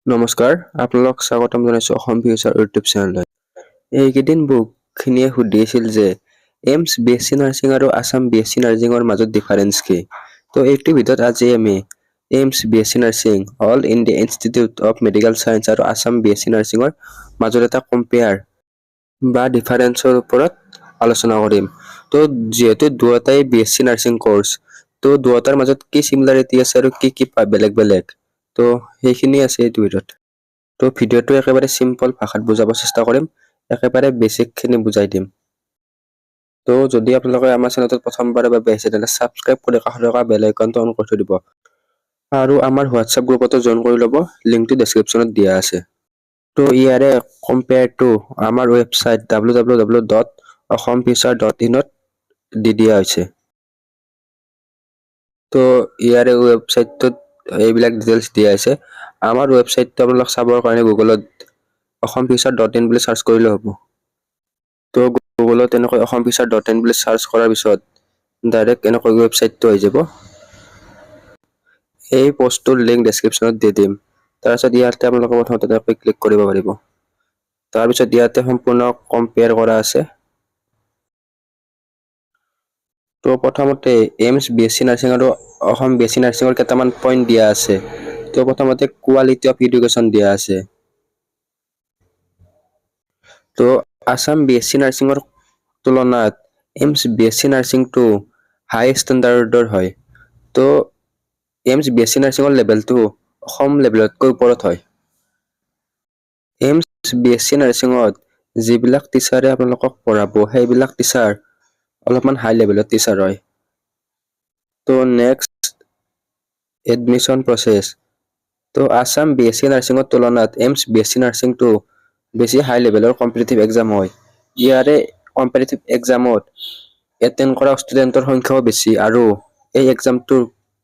নমস্কাৰ, আপোনালোক স্বাগতম জনাইছো অসম ফিউচাৰ ইউটিউব চেনেললৈ। এইকেইদিন বহুখিনিয়ে সুধি আছিল যে এইমছ BSc নাৰ্ছিং আৰু আছাম BSc নাৰ্ছিঙৰ মাজত ডিফাৰেন্স কি? তো এইটো ভিডিঅ'ত আজি আমি AIIMS BSc nursing, all India institute of medical science আৰু আছাম BSc নাৰ্ছিঙৰ মাজত এটা কম্পেয়াৰ বা ডিফাৰেন্সৰ ওপৰত আলোচনা কৰিম। তো যিহেতু দুয়োটাই BSc নাৰ্ছিং কোৰ্চ, তো দুয়োটাৰ মাজত কি চিমিলাৰিটি আছে আৰু কি বেলেগ তো সেইখিনি আছে এইটো ভিডিঅ'ত। তো ভিডিঅ'টো একেবাৰে চিম্পল ভাষাত বুজাব চেষ্টা কৰিম, একেবাৰে বেছিকখিনি বুজাই দিম। তো যদি আপোনালোকে আমাৰ চেনেলটোত প্ৰথমবাৰৰ বাবে আহিছে তেন্তে ছাবস্ক্ৰাইব কৰি কাষত থকা বেল আইকনটো অন কৰি থৈ দিব। আৰু আমাৰ হোৱাটছআপ গ্ৰুপতো জইন কৰি ল'ব, লিংকটো ডেছক্ৰিপশ্যনত দিয়া আছে। তো ইয়াৰে কম্পেয়াৰটো আমাৰ ৱেবছাইট www.asamfuture.in ত দি দিয়া হৈছে। তো ইয়াৰে ৱেবছাইটটোত এইবিলাক ডিটেইলছ দিয়া আছে। আমাৰ ৱেবছাইটটো আপোনালোক চাবৰ কাৰণে গুগলত asamfuture.in বুলি চাৰ্চ কৰিলে হ'ব। তো গুগলত এনেকৈ asamfuture.in বুলি চাৰ্চ কৰাৰ পিছত ডাইৰেক্ট এনেকৈ ৱেবছাইটটো আহি যাব। এই পোষ্টটোৰ লিংক ডেছক্ৰিপশ্যনত দি দিম। তাৰপিছত ইয়াতে আপোনালোকে প্ৰথমতে ক্লিক কৰিব পাৰিব। তাৰপিছত ইয়াতে সম্পূৰ্ণ কম্পেয়াৰ কৰা আছে। তো প্ৰথমতে এইমছ BSc নাৰ্ছিং আৰু অসম BSc নাৰ্ছিঙৰ কেইটামান পইণ্ট দিয়া আছে। তো প্ৰথমতে কোৱালিটি অফ এডুকেশ্যন দিয়া আছে। তো আছাম BSc নাৰ্ছিঙৰ তুলনাত এইমছ BSc নাৰ্ছিংটো হাই ষ্টেণ্ডাৰ্ডৰ হয়। তো এইমছ BSc নাৰ্ছিঙৰ লেভেলটো অসম লেভেলতকৈ ওপৰত হয়। এইমছ BSc নাৰ্ছিঙত যিবিলাক টিচাৰে আপোনালোকক পঢ়াব, সেইবিলাক টিচাৰ অলপমান হাই লেভেলৰ টিচাৰ হয়। তো নেক্সট এডমিশ্যন প্ৰচেছ। তো আছাম BSc নাৰ্ছিঙৰ তুলনাত এইমছ BSc নাৰ্ছিংটো বেছি হাই লেভেলৰ কম্পিটিটিভ এক্সাম হয়। ইয়াৰে কম্পিটিটিভ এক্সামত এটেণ্ড কৰা ষ্টুডেণ্টৰ সংখ্যাও বেছি আৰু এই এক্সামটোৰ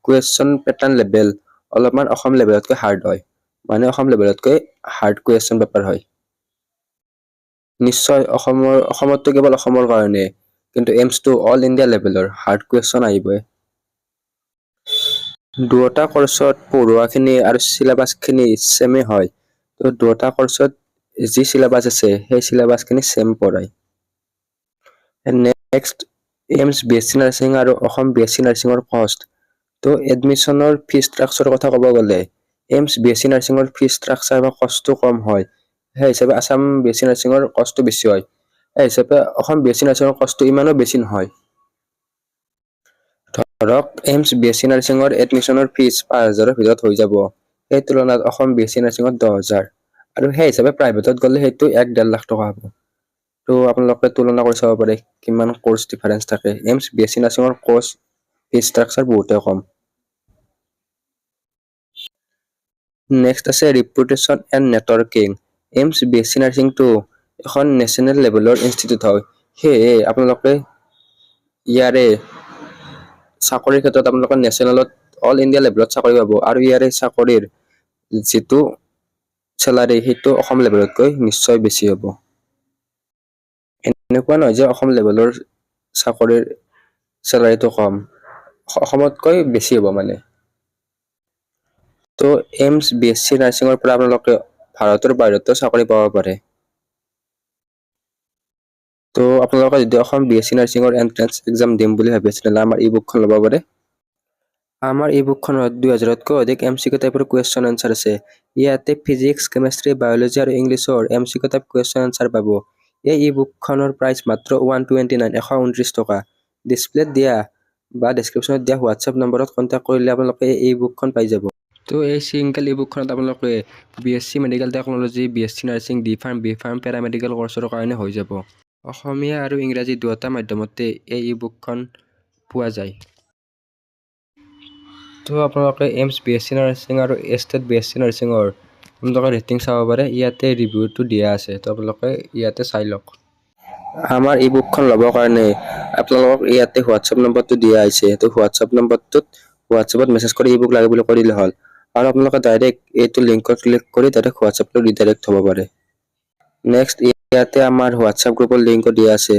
কুৱেশ্যন পেটাৰ্ণ লেভেল অলপমান অসম লেভেলতকৈ হাৰ্ড হয়। মানে অসম লেভেলতকৈ হাৰ্ড কুৱেশ্যন পেপাৰ হয়। নিশ্চয় অসমতো কেৱল অসমৰ কাৰণে, কিন্তু এইমছটো অল ইণ্ডিয়া লেভেলৰ হাৰ্ড কুৱেশ্যন আহিবই। দুয়োটা কৰ্চত পঢ়োৱাখিনি আৰু চিলেবাছখিনি ছেমে হয়। তো দুয়োটা কৰ্চত যি চিলেবাছ আছে সেই চিলেবাছখিনি ছেম পঢ়ায়। নেক্সট এইমছ BSc নাৰ্ছিং আৰু অসম BSc নাৰ্ছিঙৰ কষ্ট। তো এডমিশ্যনৰ ফি ষ্ট্ৰাকচাৰৰ কথা ক'ব গ'লে এইমছ BSc নাৰ্ছিঙৰ ফি ষ্ট্ৰাকচাৰ বা কষ্টটো কম হয়। সেই হিচাপে আছাম BSc নাৰ্ছিঙৰ কষ্টটো বেছি হয়। সেই হিচাপে অসম BSc নাৰ্ছিঙৰ কষ্টটো ইমানো বেছি নহয়। ধৰক এইমছ BSc নাৰ্ছিঙৰ এডমিশ্যনৰ ফিজ 5,000ৰ ভিতৰত হৈ যাব। সেই তুলনাত অসম BSc নাৰ্ছিঙত 10,000। আৰু সেই হিচাপে প্ৰাইভেটত গ'লে সেইটো 1-1.5 লাখ টকা হ'ব। তো আপোনালোকে তুলনা কৰি চাব পাৰে কিমান কৰ্চ ডিফাৰেঞ্চ থাকে। এইমছ BSc নাৰ্ছিঙৰ কৰ্চ ফি ষ্ট্ৰাকচাৰ বহুতে কম। নেক্সট আছে ৰিপুটেশ্যন এণ্ড নেটৱৰ্কিং। এইমছ BSc নাৰ্ছিংটো এখন নেশ্যনেল লেভেলৰ ইনষ্টিটিউট হয়। সেয়ে আপোনালোকে ইয়াৰে চাকৰিৰ ক্ষেত্ৰত আপোনালোকে নেশ্যনেলত অল ইণ্ডিয়া লেভেলত চাকৰি পাব আৰু ইয়াৰে চাকৰিৰ যিটো চেলাৰী সেইটো অসম লেভেলতকৈ নিশ্চয় বেছি হ'ব। এনেকুৱা নহয় যে অসম লেভেলৰ চাকৰিৰ চেলাৰীটো কম, অসমতকৈ বেছি হ'ব মানে। তো এইমছ BSc নাৰ্ছিঙৰ পৰা আপোনালোকে ভাৰতৰ বাহিৰতো চাকৰি পাব পাৰে। তো আপোনালোকে যদি অসম BSc নাৰ্ছিঙৰ এণ্ট্ৰেন্স এক্সাম দিম বুলি ভাবি আছে তেনেহ'লে আমাৰ ই বুকখন ল'ব পাৰে। আমাৰ ই বুকখনত 2000তকৈ অধিক MCQ টাইপৰ কুৱেশ্যন এনচাৰ আছে। ইয়াতে ফিজিক্স, কেমেষ্ট্ৰি, বায়'লজি আৰু ইংলিছৰ MCQ টাইপ কুৱেশ্যন এনচাৰ পাব। এই ই বুকখনৰ প্ৰাইচ মাত্ৰ 129, 129 টকা। ডিছপ্লেত দিয়া বা ডেছক্ৰিপশ্যনত দিয়া হোৱাটছএপ নম্বৰত কণ্টেক্ট কৰিলে আপোনালোকে এই বুকখন পাই যাব। তো এই ছিংগল ই বুকখনত আপোনালোকে BSc medical technology, BSc nursing, B.Pharm paramedical কৰ্চৰ কাৰণে হৈ যাব। অসমীয়া আৰু ইংৰাজী দুয়োটা মাধ্যমতে এই ই বুকখন পোৱা যায়। তো আপোনালোকে এইমছ BSc নাৰ্ছিং আৰু এষ্টেট BSc নাৰ্ছিঙৰ আপোনালোকে ৰেটিং চাব পাৰে। ইয়াতে ৰিভিউটো দিয়া আছে, তো আপোনালোকে ইয়াতে চাই লওক। আমাৰ ই বুকখন ল'বৰ কাৰণে আপোনালোকক ইয়াতে হোৱাটছএপ নম্বৰটো দিয়া হৈছে। তো হোৱাটছএপ নম্বৰটোত হোৱাটছএপত মেছেজ কৰি ই বুক লাগে বুলি কৰিলে হ'ল। আৰু আপোনালোকে ডাইৰেক্ট এইটো লিংকত ক্লিক কৰি ডাইৰেক্ট হোৱাটছএপটো ৰিডাইৰেক্ট হ'ব পাৰে। নেক্সট ইয়াতে আমাৰ হোৱাটছএপ গ্ৰুপৰ লিংকো দিয়া আছে।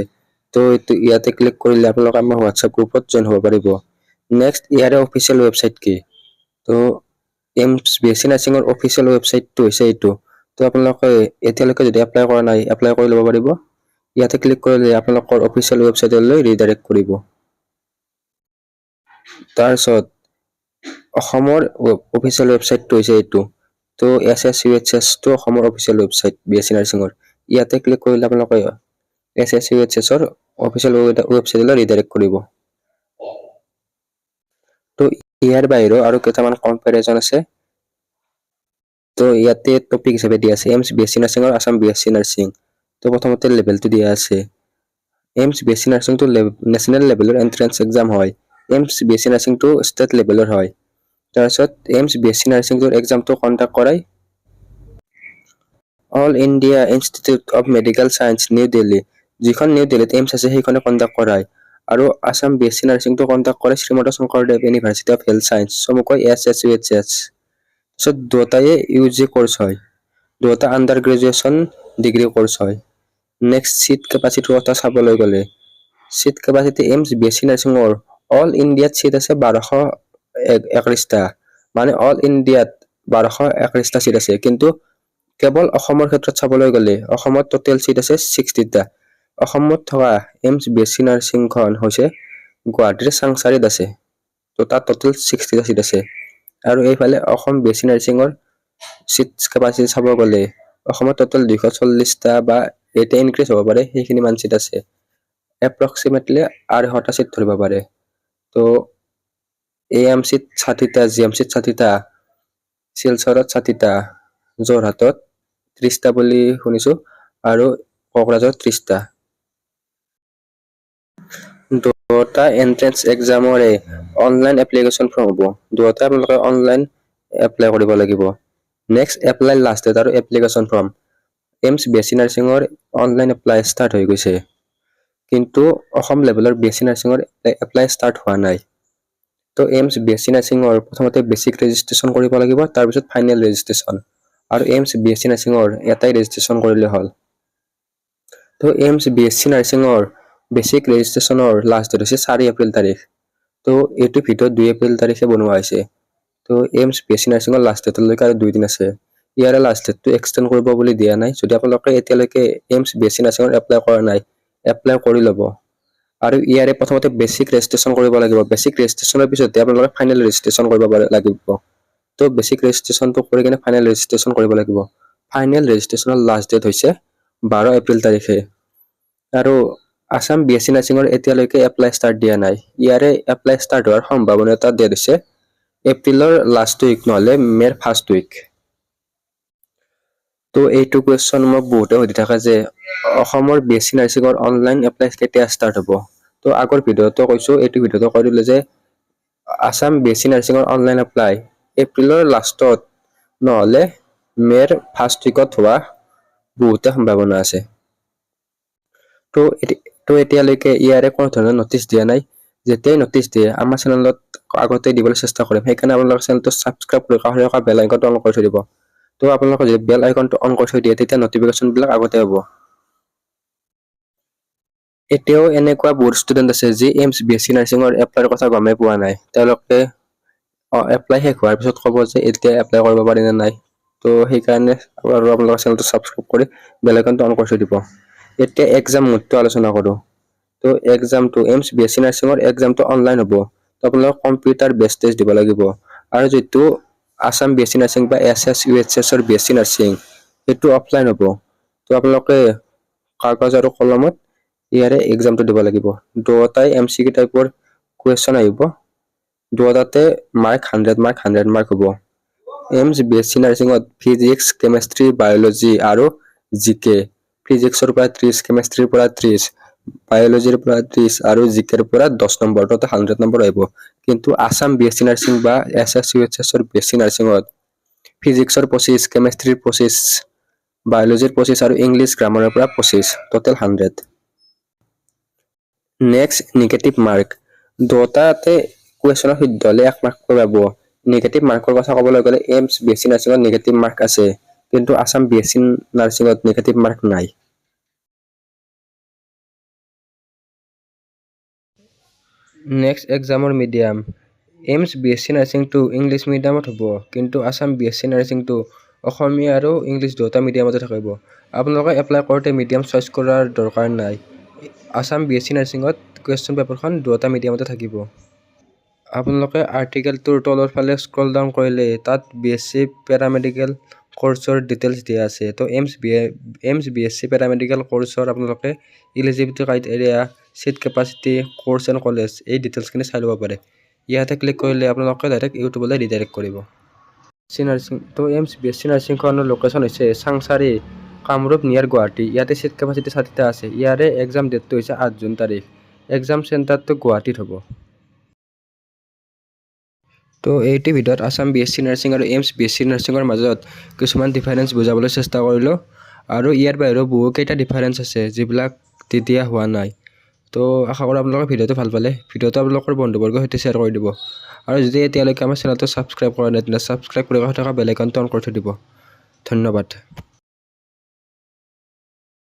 তো ইয়াতে ক্লিক কৰিলে আপোনালোকে আমাৰ হোৱাটছএপ গ্ৰুপত জইন হ'ব পাৰিব। নেক্সট ইয়াৰে অফিচিয়েল ৱেবছাইট কি? তো এইমছ BSc নাৰ্ছিঙৰ অফিচিয়েল ৱেবছাইটটো হৈছে এইটো। তো আপোনালোকে এতিয়ালৈকে যদি এপ্লাই কৰা নাই এপ্লাই কৰি ল'ব পাৰিব। ইয়াতে ক্লিক কৰিলে আপোনালোকৰ অফিচিয়েল ৱেবছাইটলৈ ৰিডাইৰেক্ট কৰিব। তাৰপিছত অসমৰ অফিচিয়েল ৱেবছাইটটো হৈছে এইটো। তো SSUHS টো অসমৰ অফিচিয়েল ৱেবছাইট BSc নাৰ্ছিঙৰ। ইয়াতে ক্লিক কৰিলে আপোনালোকে SSUHS ৰ অফিচিয়েল ৱেবছাইটলৈ ৰিডাইৰেক্ট কৰিব। তো ইয়াৰ বাহিৰেও আৰু কেইটামান কম্পেৰিজন আছে। তো ইয়াতে টপিক হিচাপে দিয়া আছে এইমছ BSc নাৰ্ছিং আৰু আছাম BSc নাৰ্ছিং। তো প্ৰথমতে লেভেলটো দিয়া আছে। এইমছ BSc নাৰ্ছিংটো নেশ্যনেল লেভেলৰ এন্ট্ৰেন্স এক্সাম হয়। এইমছ BSc নাৰ্ছিংটো ষ্টেট লেভেলৰ হয়। তাৰপিছত এইমছ BSc নাৰ্ছিংটোৰ এক্সামটো কণ্ডাক্ট কৰাই all India institute of medical science new Delhi, যিখন নিউ দিল্লীত এইমছ আছে সেইখনে কণ্ডাক্ট কৰায়। আৰু আছাম BSc নাৰ্ছিংটো কণ্ডাক্ট কৰে Srimanta Sankardev university of health science, চমুকৈ SSUHS। তাৰপিছত দুয়োটাই UG কোৰ্চ হয়, দুয়োটা আণ্ডাৰ গ্ৰেজুৱেশ্যন ডিগ্ৰী কোৰ্চ হয়। নেক্সট চিট কেপাচিটিৰ কথা চাবলৈ গ'লে চিট কেপাচিটি এইমছ BSc নাৰ্ছিঙৰ অল ইণ্ডিয়াত চিট আছে 1231টা, মানে অল ইণ্ডিয়াত 1231টা চিট আছে। কিন্তু কেৱল অসমৰ ক্ষেত্ৰত চাবলৈ গ'লে অসমত টোটেল চিট আছে 60টা। অসমত থকা এইমছ BSc নাৰ্ছিংখন হৈছে গুৱাহাটীৰ চাংচাৰিত আছে। তো তাত টোটেল 60টা চিট আছে। আৰু এইফালে অসম BSc নাৰ্ছিঙৰ চিট কেপাচিটি চাব গ'লে অসমত টোটেল 240টা বা এতিয়া ইনক্ৰিজ হ'ব পাৰে সেইখিনি মান চিট আছে। এপ্ৰক্সিমেটলি 800টা চিট ধৰিব পাৰে। তো AMCত 60টা, GMCত 60টা, শিলচৰত 60টা, যোৰহাটত 30টা বুলি শুনিছো আৰু কোকৰাঝাৰত 30টা। দুটা এন্ট্ৰেন্স এক্সামৰে অনলাইন এপ্লিকেশ্যন ফৰ্ম হ'ব। দুটা আপোনালোকে অনলাইন এপ্লাই কৰিব লাগিব। নেক্সট এপ্লাই লাষ্ট ডেট আৰু এপ্লিকেশ্যন ফৰ্ম। এইমছ BSc নাৰ্ছিঙৰ অনলাইন এপ্লাই ষ্টাৰ্ট হৈ গৈছে, কিন্তু অসম লেভেলৰ BSc নাৰ্ছিঙৰ এপ্লাই ষ্টাৰ্ট হোৱা নাই। তো এইমছ BSc নাৰ্ছিঙৰ প্ৰথমতে বেচিক ৰেজিষ্ট্ৰেশ্যন কৰিব লাগিব, তাৰপিছত ফাইনেল ৰেজিষ্ট্ৰেশ্যন। আৰু এইমছ BSc নাৰ্ছিঙৰ এটাই ৰেজিষ্ট্ৰেশ্যন কৰিলে হ'ল। তো এইমছ BSc নাৰ্ছিঙৰ বেচিক ৰেজিষ্ট্ৰেশ্যনৰ লাষ্ট ডেট হৈছে 4 এপ্ৰিল তাৰিখ। তো এইটো ভিডিঅ' 2 এপ্ৰিল তাৰিখে বনোৱা হৈছে। তো এইমছ BSc নাৰ্ছিঙৰ লাষ্ট ডেটলৈকে আৰু 2 দিন আছে। ইয়াৰে লাষ্ট ডেটটো এক্সটেণ্ড কৰিব বুলি দিয়া নাই। যদি আপোনালোকে এতিয়ালৈকে এইমছ BSc নাৰ্ছিঙৰ এপ্লাই কৰা নাই এপ্লাই কৰি ল'ব। আৰু ইয়াৰে প্ৰথমতে বেচিক ৰেজিষ্ট্ৰেশ্যন কৰিব লাগিব। বেচিক ৰেজিষ্ট্ৰেশ্যনৰ পিছতে আপোনালোকে ফাইনেল ৰেজিষ্ট্ৰেশ্যন কৰিব লাগিব। তো বেচিক ৰেজিষ্ট্ৰেশ্যনটো কৰি কিনে ফাইনেল ৰেজিষ্ট্ৰেশ্যন কৰিব লাগিব। ফাইনেল ৰেজিষ্ট্ৰেশ্যনৰ লাষ্ট ডেট হৈছে 12 এপ্ৰিল তাৰিখে। আৰু আছাম BSc নাৰ্ছিঙৰ এতিয়ালৈকে এপ্লাই ষ্টাৰ্ট দিয়া নাই। ইয়াৰে এপ্লাই ষ্টাৰ্ট হোৱাৰ সম্ভাৱনীয়তা ডেট হৈছে এপ্ৰিলৰ লাষ্ট উইক নহ'লে মে'ৰ ফাৰ্ষ্ট উইক। তো এইটো কুৱেশ্যন মোক বহুতে সুধি থাকে যে অসমৰ BSc নাৰ্ছিঙৰ অনলাইন এপ্লাই কেতিয়া ষ্টাৰ্ট হ'ব। তো আগৰ ভিডিঅ'টো কৈছোঁ, এইটো ভিডিঅ'টো কৈ দিলোঁ যে আছাম BSc নাৰ্ছিঙৰ অনলাইন এপ্লাই এপ্ৰিলৰ লাষ্টত নহ'লে মে'ৰ ফাৰ্ষ্ট উইকত হোৱা বহুতে সম্ভাৱনা আছে। তো এতিয়ালৈকে ইয়াৰে কোনো ধৰণৰ নটিচ দিয়া নাই। যেতিয়াই নটিচ দিয়ে আমাৰ চেনেলত আগতে দিবলৈ চেষ্টা কৰিম। সেইকাৰণে আপোনালোকৰ চেনেলটো ছাবস্ক্ৰাইব কৰি কাষত থকা বেল আইকনটো অন কৰি থৈ দিব। তো আপোনালোকে যদি বেল আইকনটো অন কৰি থৈ দিয়ে তেতিয়া নটিফিকেশ্যনবিলাক আগতে হ'ব। এতিয়াও এনেকুৱা বহুত ষ্টুডেণ্ট আছে যি এইমছ BSc নাৰ্ছিঙৰ এপ্লাইৰ কথা গমেই পোৱা নাই। তেওঁলোকে এপ্লাই শেষ হোৱাৰ পিছত ক'ব যে এতিয়া এপ্লাই কৰিব পাৰি নে নাই। তো সেইকাৰণে আৰু আপোনালোকৰ চেনেলটো ছাবস্ক্ৰাইব কৰি বেল আইকনটো অন কৰি থৈ দিব। এতিয়া এক্সাম মোডটো আলোচনা কৰোঁ। তো এক্সামটো এইমছ BSc নাৰ্ছিঙৰ এক্সামটো অনলাইন হ'ব। তো আপোনালোকে কম্পিউটাৰ বেছ টেষ্ট দিব লাগিব। আৰু যিটো আছাম BSc নাৰ্ছিং বা SSUHS ৰ BSc নাৰ্ছিং সেইটো অফলাইন হ'ব। তো আপোনালোকে কাগজ আৰু কলমত ইয়াৰে এক্সামটো দিব লাগিব। দুয়োটাই MCQ টাইপৰ কুৱেশ্যন আহিব। দুয়োটাতে মাৰ্ক 100 মাৰ্ক হ'ব। এইমছ BSc নাৰ্ছিঙত ফিজিক্স, কেমেষ্ট্ৰি, বায়'লজি আৰু GK। ফিজিক্সৰ পৰা 30, কেমেষ্ট্ৰিৰ পৰা 30, বায়'লজিৰ পৰা 30 আৰু GKৰ পৰা 10 নম্বৰ, টোটেল 100 নম্বৰ আহিব। কিন্তু আছাম BSc নাৰ্ছিং বা SSUHS ৰ BSc নাৰ্ছিঙত ফিজিক্সৰ 25, কেমেষ্ট্ৰিৰ 25, বায়'লজিৰ 25 আৰু ইংলিছ গ্ৰামাৰৰ পৰা 25, টোটেল 100। Next negative mark. দুয়োটাতে কুৱেশ্যনৰ শুদ্ধ হ'লে 1 মাৰ্ক পাব। নিগেটিভ মাৰ্কৰ কথা ক'বলৈ গ'লে এইমছ BSc নাৰ্ছিঙত নিগেটিভ মাৰ্ক আছে, কিন্তু আছাম BSc নাৰ্ছিঙত নিগেটিভ মাৰ্ক নাই। নেক্সট এক্সামৰ মিডিয়াম। এইমছ BSc নাৰ্ছিংটো ইংলিছ মিডিয়ামত হ'ব, কিন্তু আছাম BSc নাৰ্ছিংটো অসমীয়া আৰু ইংলিছ দুয়োটা মিডিয়ামতে থাকিব। আপোনালোকে এপ্লাই কৰোঁতে মিডিয়াম চইচ কৰাৰ দৰকাৰ নাই। আছাম BSc নাৰ্ছিঙত কুৱেশ্যন পেপাৰখন দুয়োটা মিডিয়ামতে থাকিব। আপোনালোকে আৰ্টিকেলটোৰ তলৰ ফালে স্ক্ৰল ডাউন কৰিলে তাত BSc পেৰামেডিকেল কোৰ্চৰ ডিটেইলছ দিয়া আছে। তো এইমছ BSc পেৰামেডিকেল কোৰ্চৰ আপোনালোকে eligibility criteria, seat capacity, course and college এই ডিটেইলছখিনি চাই ল'ব পাৰে। ইয়াতে ক্লিক কৰিলে আপোনালোকে ডাইৰেক্ট ইউটিউবলৈ ৰিডাইৰেক্ট কৰিব। এইমছ BSc নাৰ্ছিংখনৰ লোকেশ্যন হৈছে চাংচাৰী, কামৰূপ নিয়াৰ গুৱাহাটী। ইয়াতে চিট কেপাচিটি 60টা আছে। ইয়াৰে এক্সাম ডেটটো হৈছে 8 জুন তাৰিখ। এক্সাম চেণ্টাৰটো গুৱাহাটীত হ'ব। তো এইটো ভিডিঅ'ত আছাম BSc নাৰ্ছিং আৰু এইমছ BSc নাৰ্ছিঙৰ মাজত কিছুমান ডিফাৰেঞ্চ বুজাবলৈ চেষ্টা কৰিলোঁ। আৰু ইয়াৰ বাহিৰেও বহুকেইটা ডিফাৰেঞ্চ আছে যিবিলাক তেতিয়া হোৱা নাই। তো আশা কৰোঁ আপোনালোকে ভিডিঅ'টো ভাল পালে। ভিডিঅ'টো আপোনালোকৰ বন্ধুবৰ্গৰ সৈতে শ্বেয়াৰ কৰি দিব। আৰু যদি এতিয়ালৈকে আমাৰ চেনেলটো ছাবস্ক্ৰাইব কৰা নাই তেন্তে ছাবস্ক্ৰাইব কৰি কাষত থকা বেল আইকনটো অন কৰি থৈ দিব। ধন্যবাদ।